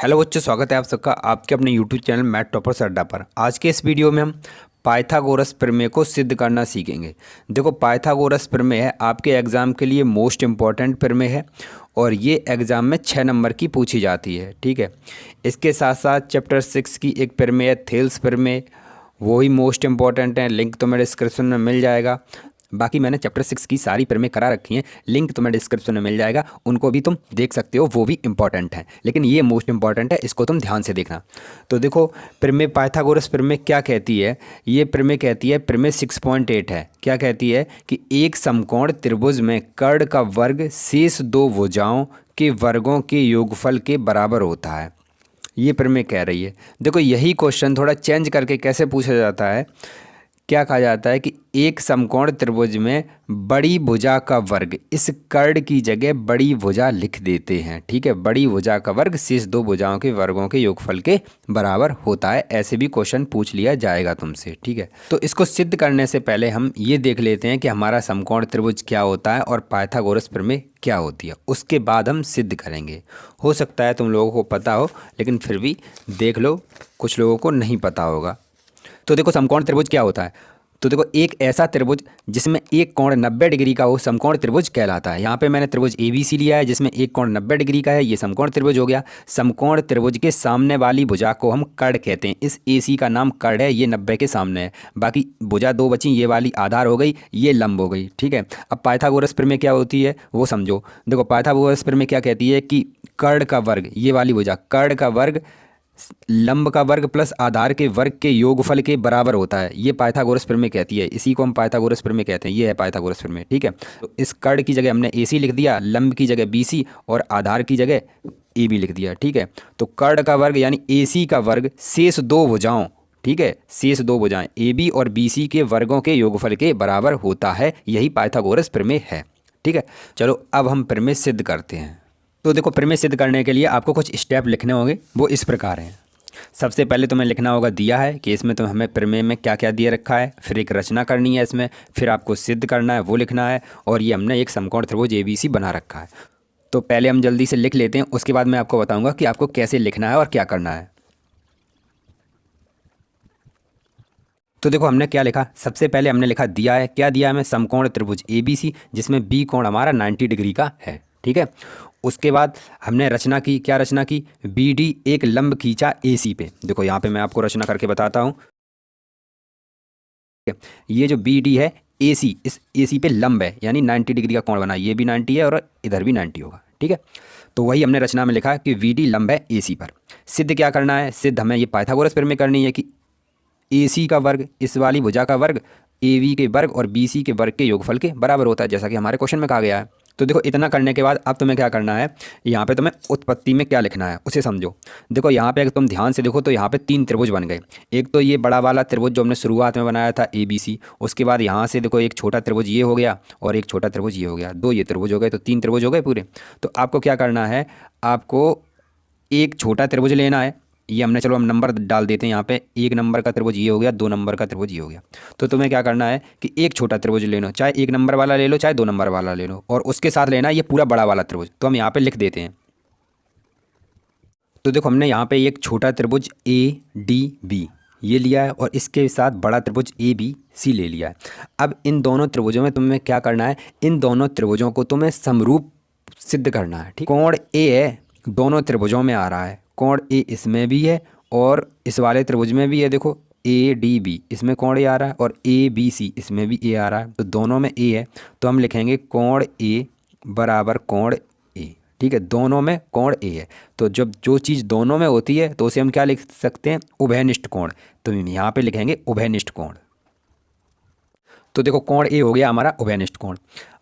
Hello बच्चों, स्वागत है आप सबका आपके अपने यूट्यूब चैनल मैथ टॉपर्स अड्डा पर। आज के इस वीडियो में हम पाइथागोरस प्रमेय को सिद्ध करना सीखेंगे। देखो, पाइथागोरस प्रमेय है आपके एग्ज़ाम के लिए मोस्ट इम्पॉर्टेंट प्रमेय है और ये एग्ज़ाम में 6 नंबर की पूछी जाती है। ठीक है, इसके साथ साथ चैप्टर 6 की एक प्रमेय है थेल्स प्रमेय, वो ही मोस्ट इम्पॉर्टेंट है। लिंक तुम्हें डिस्क्रिप्शन में मिल जाएगा। बाकी मैंने चैप्टर 6 की सारी प्रमेय करा रखी हैं, लिंक तुम्हें डिस्क्रिप्शन में मिल जाएगा, उनको भी तुम देख सकते हो, वो भी इंपॉर्टेंट है। लेकिन ये मोस्ट इंपॉर्टेंट है, इसको तुम ध्यान से देखना। तो देखो, प्रमेय पाइथागोरस प्रमेय क्या कहती है। ये प्रमेय कहती है, प्रमेय 6.8 है। क्या कहती है कि एक समकोण त्रिभुज में कर्ण का वर्ग शेष दो भुजाओं के वर्गों के योगफल के बराबर होता है। ये प्रमेय कह रही है। देखो, यही क्वेश्चन थोड़ा चेंज करके कैसे पूछा जाता है, क्या कहा जाता है कि एक समकोण त्रिभुज में बड़ी भुजा का वर्ग, इस कर्ण की जगह बड़ी भुजा लिख देते हैं। ठीक है, बड़ी भुजा का वर्ग शेष दो भुजाओं के वर्गों के योगफल के बराबर होता है। ऐसे भी क्वेश्चन पूछ लिया जाएगा तुमसे। ठीक है, तो इसको सिद्ध करने से पहले हम ये देख लेते हैं कि हमारा समकोण त्रिभुज क्या होता है और पाइथागोरस प्रमेय क्या होती है, उसके बाद हम सिद्ध करेंगे। हो सकता है तुम लोगों को पता हो, लेकिन फिर भी देख लो, कुछ लोगों को नहीं पता होगा। तो देखो, समकोण त्रिभुज क्या होता है। तो देखो, एक ऐसा त्रिभुज जिसमें एक कोण 90 डिग्री का हो समकोण त्रिभुज कहलाता है। यहाँ पे मैंने त्रिभुज ABC लिया है जिसमें एक कोण 90 डिग्री का है, ये समकोण त्रिभुज हो गया। समकोण त्रिभुज के सामने वाली भुजा को हम कर्ण कहते हैं। इस AC का नाम कर्ण है, ये 90 के सामने है। बाकी भुजा दो बची, ये वाली आधार हो गई, ये लंब हो गई। ठीक है, अब पाइथागोरस प्रमेय क्या होती है वो समझो। देखो, पाइथागोरस प्रमेय क्या कहती है कि कर्ण का वर्ग, ये वाली भुजा, कर्ण का वर्ग लंब का वर्ग प्लस आधार के वर्ग के योगफल के बराबर होता है। ये पाइथागोरस प्रमेय कहती है, इसी को हम पाइथागोरस प्रमेय कहते हैं। ये है पाइथागोरस प्रमेय। ठीक है, तो इस कर्ण की जगह हमने AC लिख दिया, लंब की जगह BC और आधार की जगह AB लिख दिया। ठीक है, तो कर्ण का वर्ग यानी AC का वर्ग शेष दो भुजाओं, ठीक है, शेष दो भुजाएं AB और BC के वर्गों के योगफल के बराबर होता है। यही पाइथागोरस प्रमेय है। ठीक है, चलो अब हम प्रमेय सिद्ध करते हैं। तो देखो, प्रमेय सिद्ध करने के लिए आपको कुछ स्टेप लिखने होंगे, वो इस प्रकार हैं। सबसे पहले तुम्हें लिखना होगा दिया है कि इसमें तो हमें प्रमेय में क्या क्या दिया रखा है, फिर एक रचना करनी है इसमें, फिर आपको सिद्ध करना है वो लिखना है, और ये हमने एक समकोण त्रिभुज ABC बना रखा है। तो पहले हम जल्दी से लिख लेते हैं, उसके बाद मैं आपको बताऊंगा कि आपको कैसे लिखना है और क्या करना है। तो देखो, हमने क्या लिखा, सबसे पहले हमने लिखा दिया है। क्या दिया है हमें, समकोण त्रिभुज ABC जिसमें B कोण हमारा 90 डिग्री का है। ठीक है, उसके बाद हमने रचना की। क्या रचना की, BD एक लंब खींचा AC पे। देखो, यहाँ पे मैं आपको रचना करके बताता हूँ। ये जो BD है AC, इस AC पे लंब है, यानी 90 डिग्री का कोण बना। ये भी 90 है और इधर भी 90 होगा। ठीक है, तो वही हमने रचना में लिखा कि VD लंब है AC पर। सिद्ध क्या करना है, सिद्ध हमें ये पाइथागोरस प्रमेय करनी है कि AC का वर्ग, इस वाली भुजा का वर्ग, AB के वर्ग और BC के वर्ग के योगफल के बराबर होता है, जैसा कि हमारे क्वेश्चन में कहा गया है। तो देखो, इतना करने के बाद अब तुम्हें क्या करना है, यहाँ पे तुम्हें उत्पत्ति में क्या लिखना है उसे समझो। देखो, यहाँ पे अगर तुम ध्यान से देखो तो यहाँ पे 3 त्रिभुज बन गए। एक तो ये बड़ा वाला त्रिभुज जो हमने शुरुआत में बनाया था ABC, उसके बाद यहाँ से देखो एक छोटा त्रिभुज ये हो गया और एक छोटा त्रिभुज ये हो गया। 2 ये त्रिभुज हो गए, तो 3 त्रिभुज हो गए पूरे। तो आपको क्या करना है, आपको एक छोटा त्रिभुज लेना है। ये हमने, चलो हम नंबर डाल देते हैं यहाँ पे। 1 नंबर का त्रिभुज ये हो गया, 2 नंबर का त्रिभुज ये हो गया। तो तुम्हें क्या करना है कि एक छोटा त्रिभुज ले लो, चाहे 1 नंबर वाला ले लो चाहे 2 नंबर वाला ले लो, और उसके साथ लेना ये पूरा बड़ा वाला त्रिभुज। तो हम यहाँ पे लिख देते हैं। तो देखो, हमने यहाँ पे एक छोटा त्रिभुज ADB ये लिया है और इसके साथ बड़ा त्रिभुज ABC ले लिया है। अब इन दोनों त्रिभुजों में तुम्हें क्या करना है, इन दोनों त्रिभुजों को तुम्हें समरूप सिद्ध करना है। ठीक, कोण A है, दोनों त्रिभुजों में आ रहा है। कोण A इसमें भी है और इस वाले त्रिभुज में भी है। देखो, ADB इसमें कोण A आ रहा है और ABC इसमें भी A आ रहा है, तो दोनों में A है। तो हम लिखेंगे कोण A बराबर कोण A। ठीक है, दोनों में कोण A है, तो जब जो चीज़ दोनों में होती है तो उसे हम क्या लिख सकते हैं, उभयनिष्ठ कोण। तो यहाँ पे लिखेंगे उभयनिष्ठ कोण। तो देखो, कोण A हो गया हमारा उभयनिष्ठ कोण।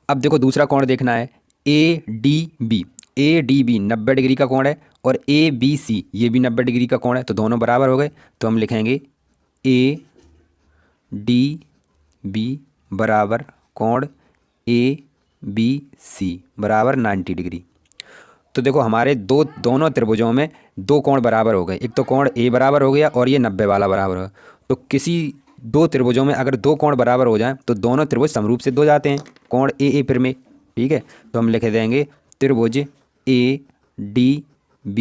अब देखो, दूसरा कोण देखना है ADB। ADB 90 डिग्री का कोण है और ABC ये भी 90 डिग्री का कोण है, तो दोनों बराबर हो गए। तो हम लिखेंगे ADB बराबर कोण ABC बराबर 90 डिग्री। तो देखो, हमारे दोनों त्रिभुजों में 2 कोण बराबर हो गए। एक तो कोण A बराबर हो गया और ये 90 वाला बराबर हो गया। तो किसी 2 त्रिभुजों में अगर 2 कोण बराबर हो जाएं तो दोनों त्रिभुज समरूप सिद्ध हो जाते हैं, कोण AA प्रमेय। ठीक है, तो हम लिख देंगे त्रिभुज ADB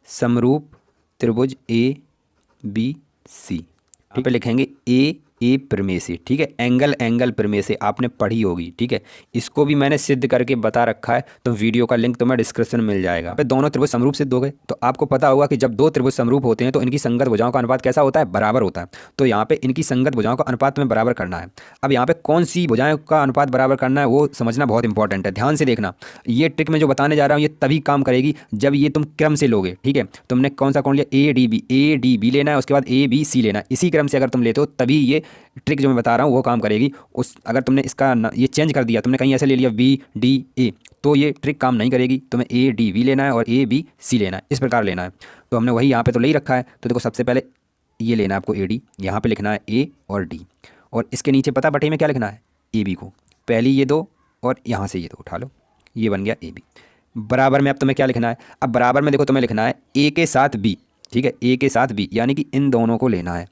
समरूप त्रिभुज ए बी सी, ठीक है, लिखेंगे ए प्रमेय से, ठीक है, एंगल प्रमेय से आपने पढ़ी होगी, ठीक है। इसको भी मैंने सिद्ध करके बता रखा है, तो वीडियो का लिंक तुम्हें डिस्क्रिप्शन में मिल जाएगा। दोनों त्रिभुज समरूप सिद्ध हो गए, तो आपको पता होगा कि जब दो त्रिभुज समरूप होते हैं तो इनकी संगत भुजाओं का अनुपात कैसा होता है, बराबर होता है। तो यहाँ पे इनकी संगत भुजाओं का अनुपात तुम्हें बराबर करना है। अब यहाँ पे कौन सी भुजाओं का अनुपात बराबर करना है वो समझना बहुत इंपॉर्टेंट है, ध्यान से देखना। ये ट्रिक में जो बताने जा रहा हूँ ये तभी काम करेगी जब ये तुम क्रम से लोगे, ठीक है। तुमने कौन सा कोण लिया, ए डी बी लेना है, उसके बाद ए बी सी लेना है। इसी क्रम से अगर तुम लेते हो तभी ये ट्रिक जो मैं बता रहा हूँ वो काम करेगी। अगर तुमने इसका ये चेंज कर दिया, तुमने कहीं ऐसे ले लिया बी डी ए, तो ये ट्रिक काम नहीं करेगी। तुम्हें ए डी बी लेना है और ए बी सी लेना है, इस प्रकार लेना है। तो हमने वही यहाँ पे तो ले ही रखा है। तो देखो सबसे पहले ये लेना है आपको ए डी, यहाँ पे लिखना है ए और डी, और इसके नीचे पता बटे में क्या लिखना है, ए बी को। पहली ये दो और यहाँ से ये दो उठा लो, ये बन गया ए बी। बराबर में अब तुम्हें क्या लिखना है, अब बराबर में देखो तुम्हें लिखना है ए के साथ बी, ठीक है, ए के साथ बी, यानी कि इन दोनों को लेना है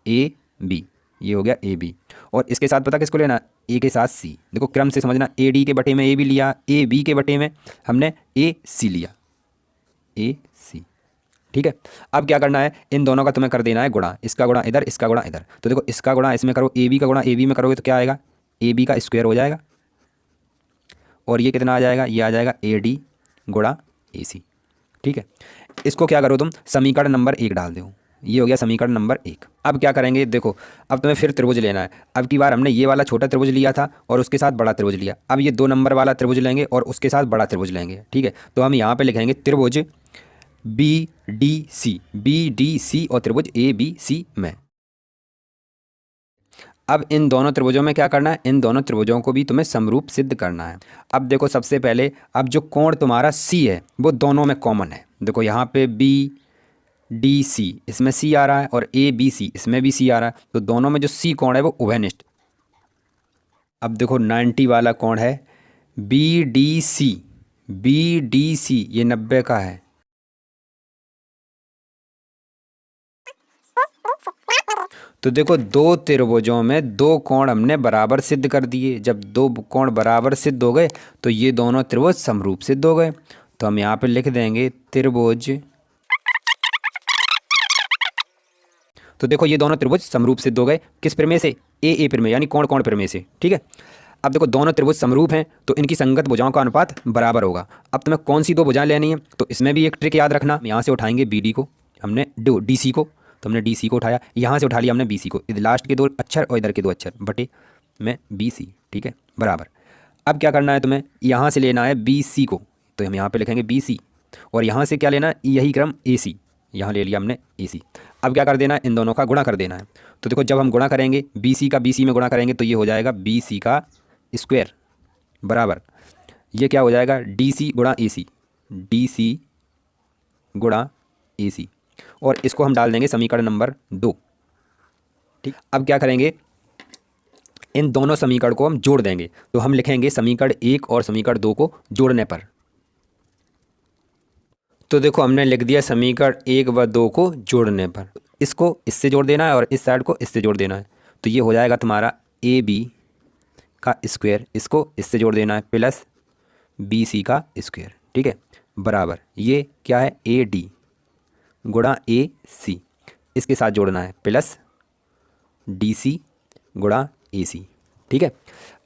ए बी, ये हो गया ए बी। और इसके साथ पता किसको लेना है, ए के साथ सी। देखो क्रम से समझना, ए डी के बटे में ए बी लिया, ए बी के बटे में हमने ए सी लिया, ए सी, ठीक है। अब क्या करना है, इन दोनों का तुम्हें कर देना है गुणा, इसका गुणा इधर, इसका गुणा इधर। तो देखो इसका गुणा इसमें करो, ए बी का गुणा ए बी में करोगे तो क्या आएगा, ए बी का स्क्वायर हो जाएगा, और ये कितना आ जाएगा, ये आ जाएगा ए डी गुणा ए सी, ठीक है। इसको क्या करो तुम, समीकरण नंबर 1 डाल दो, ये हो गया समीकरण नंबर 1। अब क्या करेंगे, देखो अब तुम्हें फिर त्रिभुज लेना है। अब की बार हमने ये वाला छोटा त्रिभुज लिया था और उसके साथ बड़ा त्रिभुज लिया। अब ये 2 नंबर वाला त्रिभुज लेंगे और उसके साथ बड़ा त्रिभुज लेंगे, ठीक है। तो हम यहाँ पे लिखेंगे त्रिभुज बी डी सी और त्रिभुज ए बी सी में। अब इन दोनों त्रिभुजों में क्या करना है, इन दोनों त्रिभुजों को भी तुम्हें समरूप सिद्ध करना है। अब देखो सबसे पहले, अब जो कोण तुम्हारा सी है वो दोनों में कॉमन है। देखो यहाँ पे बी डी सी, इसमें सी आ रहा है, और ए बी सी, इसमें भी सी आ रहा है। तो दोनों में जो सी कोण है वो उभयनिष्ठ। अब देखो 90 वाला कोण है बी डी सी, ये 90 का है। तो देखो दो त्रिभुजों में दो कोण हमने बराबर सिद्ध कर दिए। जब दो कोण बराबर सिद्ध हो गए तो ये दोनों त्रिभुज समरूप सिद्ध हो गए। तो हम यहाँ पे लिख देंगे त्रिभुज, तो देखो ये दोनों त्रिभुज समरूप सिद्ध हो गए। किस प्रमेय से, ए प्रमेय, यानी कोण कोण प्रमेय से, ठीक है। अब देखो दोनों त्रिभुज समरूप हैं तो इनकी संगत भुजाओं का अनुपात बराबर होगा। अब तुम्हें कौन सी दो भुजाएं लेनी है, तो इसमें भी एक ट्रिक याद रखना। यहाँ से उठाएंगे बी डी को, हमने डी सी को, तो हमने डी सी को उठाया, यहाँ से उठा लिया हमने बी सी को, इधर लास्ट के 2 अक्षर और इधर के 2 अक्षर बटे में बी सी, ठीक है, बराबर। अब क्या करना है, तुम्हें यहाँ से लेना है बी सी को, तो हम यहाँ पे लिखेंगे बी सी, और यहाँ से क्या लेना है, यही क्रम ए सी, यहाँ ले लिया हमने ए सी। अब क्या कर देना है, इन दोनों का गुणा कर देना है। तो देखो जब हम गुणा करेंगे बी सी का बी सी में गुणा करेंगे तो ये हो जाएगा बी सी का स्क्वायर बराबर, ये क्या हो जाएगा, डी सी गुणा ए सी, डी सी गुणा ए सी, और इसको हम डाल देंगे समीकरण नंबर 2, ठीक। अब क्या करेंगे, इन दोनों समीकरण को हम जोड़ देंगे। तो हम लिखेंगे समीकरण 1 और समीकरण 2 को जोड़ने पर। तो देखो हमने लिख दिया समीकरण 1 व 2 को जोड़ने पर, इसको इससे जोड़ देना है और इस साइड को इससे जोड़ देना है। तो ये हो जाएगा तुम्हारा ए बी का स्क्वायर, इसको इससे जोड़ देना है, प्लस बी सी का स्क्वायर, ठीक है, बराबर ये क्या है, ए डी गुणा ए सी, इसके साथ जोड़ना है, प्लस डी सी गुणा ए सी, ठीक है।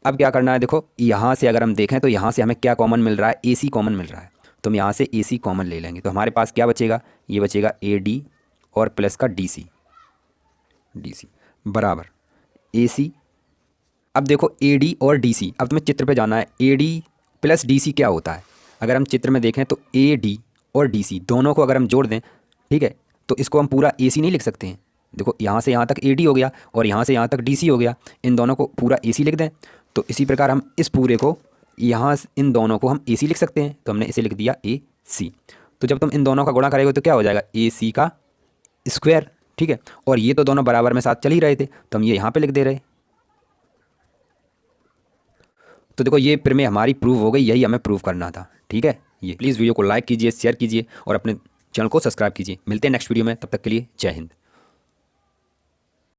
अब क्या करना है, देखो यहाँ से अगर हम देखें तो यहाँ से हमें क्या कॉमन मिल रहा है, ए सी कॉमन मिल रहा है। तो हम यहाँ से ए सी कॉमन ले लेंगे, तो हमारे पास क्या बचेगा, ये बचेगा ए डी और प्लस का डी सी बराबर ए सी। अब देखो ए डी और डी सी, अब तुम्हें चित्र पे जाना है, A D plus D C क्या होता है। अगर हम चित्र में देखें तो ए डी और डी सी दोनों को अगर हम जोड़ दें, ठीक है, तो इसको हम पूरा ए सी नहीं लिख सकते हैं। देखो यहाँ से यहाँ तक ए डी हो गया और यहाँ से यहाँ तक डी सी हो गया, इन दोनों को पूरा ए सी लिख दें। तो इसी प्रकार हम इस पूरे को यहाँ इन दोनों को हम ए सी लिख सकते हैं, तो हमने इसे लिख दिया ए सी। तो जब तुम इन दोनों का गुणा करेगे तो क्या हो जाएगा, ए सी का स्क्वायर, ठीक है। और ये तो दोनों बराबर में साथ चल ही रहे थे तो हम ये यहाँ पे लिख दे रहे। तो देखो ये प्रमेय हमारी प्रूव हो गई, यही हमें प्रूव करना था, ठीक है। ये प्लीज़ वीडियो को लाइक कीजिए, शेयर कीजिए और अपने चैनल को सब्सक्राइब कीजिए। मिलते हैं नेक्स्ट वीडियो में, तब तक के लिए जय हिंद।